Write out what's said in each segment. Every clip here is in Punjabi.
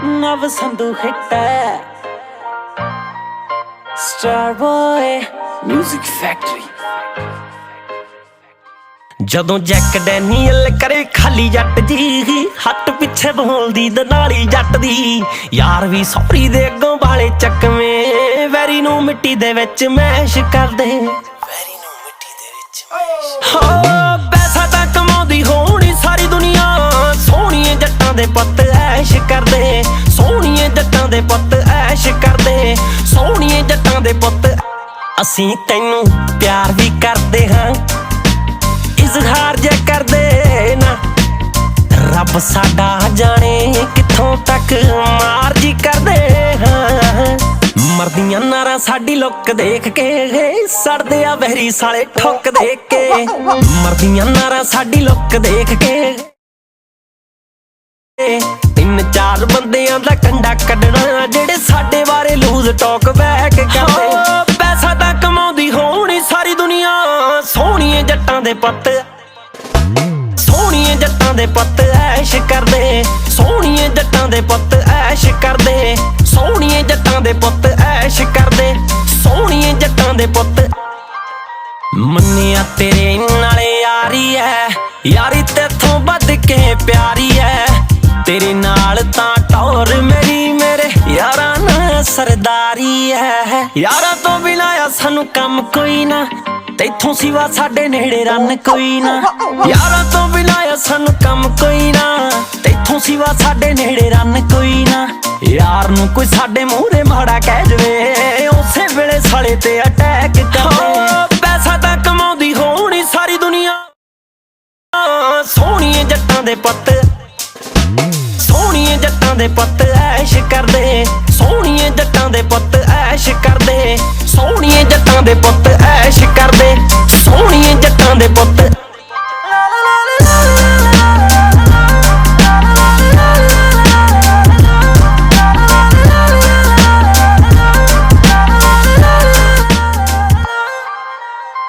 ਨਵ ਸੰਧੂ ਹਿੱਟ ਹੈ ਸਟਾਰ ਬॉय ਮਿਊਜ਼ਿਕ ਫੈਕਟਰੀ। ਜਦੋਂ ਜੈਕ ਡੈਨੀਅਲ ਕਰੇ ਖਾਲੀ ਜੱਟ ਜੀ, ਹੱਟ ਪਿੱਛੇ ਬੋਲਦੀ ਦਨਾਲੀ ਜੱਟ ਦੀ। ਯਾਰ ਵੀ ਸੌਰੀ ਦੇ ਅੱਗੋਂ ਵਾਲੇ ਚੱਕਵੇਂ, ਵੈਰੀ ਨੂੰ ਮਿੱਟੀ ਦੇ ਵਿੱਚ ਮੈਸ਼ ਕਰਦੇ, ਵੈਰੀ ਨੂੰ ਮਿੱਟੀ ਦੇ ਵਿੱਚ ਮੈਸ਼। ਹੋ ਪੈਸਾ ਤਾਂ ਕਮਾਉਂਦੀ ਹੋਣੀ ਸਾਰੀ ਦੁਨੀਆ, ਸੋਹਣੀਏ ਜੱਟਾਂ ਦੇ ਪੁੱਤ ਐਸ਼ ਕਰਦੇ, ਸੋਹਣੀਏ ਜੱਟਾਂ ਦੇ ਪੁੱਤ ਐਸ਼ ਕਰਦੇ, ਸੋਹਣੀਏ ਜੱਟਾਂ ਦੇ ਪੁੱਤ। ਅਸੀਂ ਤੈਨੂੰ ਪਿਆਰ ਵੀ ਕਰਦੇ ਹਾਂ, ਇਜ਼ਹਾਰ ਜੇ ਕਰਦੇ ਨਾ, ਰੱਬ ਸਾਡਾ ਜਾਣੇ ਕਿੱਥੋਂ ਤੱਕ ਮਾਰ ਜੀ ਕਰਦੇ ਹਾਂ। ਮਰਦੀਆਂ ਨਾਰਾਂ ਸਾਡੀ ਲੁੱਕ ਦੇਖ ਕੇ, ਸੜਦੇ ਆ ਵਹਿਰੀ ਸਾਲੇ ਠੁੱਕ ਦੇਖ ਕੇ। ਮਰਦੀਆਂ ਨਾਰਾਂ ਸਾਡੀ ਲੁੱਕ ਦੇਖ ਕੇ, ਤਿੰਨ ਚਾਰ ਬੰਦਿਆਂ ਦਾ ਕੰਡਾ ਕੱਢਣਾ, ਜਿਹੜੇ ਸਾਡੇ ਬਾਰੇ ਲੂਜ਼ ਟਾਕ ਬੈਕ ਕਰਦੇ। ਪੈਸਾ ਤਾਂ ਕਮਾਉਂਦੀ ਹੋਣੀ ਸਾਰੀ ਦੁਨੀਆ, ਸੋਹਣੀਏ ਜੱਟਾਂ ਦੇ ਪੁੱਤ, ਸੋਹਣੀਏ ਜੱਟਾਂ ਦੇ ਪੁੱਤ ਐਸ਼ ਕਰਦੇ, ਸੋਹਣੀਏ ਜੱਟਾਂ ਦੇ ਪੁੱਤ ਐਸ਼ ਕਰਦੇ, ਸੋਹਣੀਏ ਜੱਟਾਂ ਦੇ ਪੁੱਤ ਐਸ਼ ਕਰਦੇ, ਸੋਹਣੀਏ ਜੱਟਾਂ ਦੇ ਪੁੱਤ। ਮੰਨਿਆ ਤੇਰੇ ਨਾਲੇ ਯਾਰੀ ਐ, ਯਾਰੀ ਤੇਥੋਂ ਵੱਧ ਕੇ ਪਿਆਰੀ ਐ, ਤੇਰੇ ਨਾਲ ਤਾਂ ਟੌਰ ਮੇਰੀ ਮੇਰੇ ਯਾਰਾਂ ਨਾਲ ਸਰਦਾਰੀ ਐ। ਯਾਰਾਂ ਤੋਂ ਬਿਨਾਂ ਆ ਸਾਨੂੰ ਕੰਮ ਕੋਈ ਨਾ, ਤੈਥੋਂ ਸਿਵਾ ਸਾਡੇ ਨੇੜੇ ਰਨ ਕੋਈ ਨਾ। ਯਾਰਾਂ ਤੋਂ ਬਿਨਾਂ ਆ ਸਾਨੂੰ ਕੰਮ ਕੋਈ ਨਾ, ਤੈਥੋਂ ਸਿਵਾ ਸਾਡੇ ਨੇੜੇ ਰਨ ਕੋਈ ਨਾ। ਯਾਰ ਨੂੰ ਕੋਈ ਸਾਡੇ ਮੂਹਰੇ ਮਾੜਾ ਕਹਿ ਜਵੇ, ਉਸੇ ਵੇਲੇ ਸਾਲੇ ਤੇ ਅਟੈਕ ਕਰਦੇ। ਪੈਸਾ ਤਾਂ ਕਮਾਉਂਦੀ ਹੋਣੀ ਸਾਰੀ ਦੁਨੀਆ, ਸੋਹਣੀਏ ਜੱਟਾਂ ਦੇ ਪੁੱਤ, ਸੋਹਣੀਏ ਜੱਟਾਂ ਦੇ ਪੁੱਤ ਐਸ਼ ਕਰਦੇ, ਸੋਹਣੀਏ ਜੱਟਾਂ ਦੇ ਪੁੱਤ ਐਸ਼ ਕਰਦੇ, ਸੋਹਣੀਏ ਜੱਟਾਂ ਦੇ ਪੁੱਤ ਐਸ਼ ਕਰਦੇ, ਸੋਹਣੀਏ ਜੱਟਾਂ ਦੇ ਪੁੱਤ।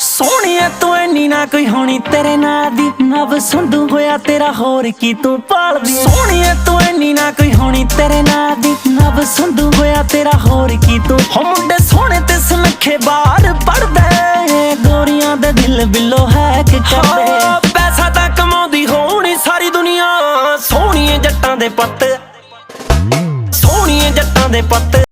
ਸੋਹਣੀਏ ਤੂੰ ਇੰਨੀ ਨਾ ਕੋਈ ਹੋਣੀ ਤੇਰੇ ਨਾਂ ਦੀ, ਨਵ ਸੰਧੂ ਹੋਇਆ ਤੇਰਾ ਹੋਰ ਕੀ ਤੂੰ ਭਾਲਦੀ। ਸੋਹਣੀਏ ਤੂੰ ਇੰਨੀ ਨਾ ਕੋਈ ਹੋਣੀ ਤੇਰੇ ਨਾਂ ਦੀ, ਨਵ ਸੰਧੂ ਹੋਇਆ ਤੇਰਾ ਹੋਰ ਕੀ ਤੂੰ। ਹੋ ਮੁੰਡੇ ਸੋਹਣੇ ਤੇ ਸੁਨੱਖੇ ਬਾਹਰ ਪੜਦੇ, ਗੋਰੀਆਂ ਦੇ ਦਿਲ ਬਿੱਲੋ ਹੈ ਕਿ ਕਰਦੇ। ਪੈਸਾ ਤਾਂ ਕਮਾਉਂਦੀ ਹੋਣੀ ਸਾਰੀ ਦੁਨੀਆ, ਸੋਹਣੀਏ ਜੱਟਾਂ ਦੇ ਪੁੱਤ, ਸੋਹਣੀਏ ਜੱਟਾਂ ਦੇ ਪੁੱਤ।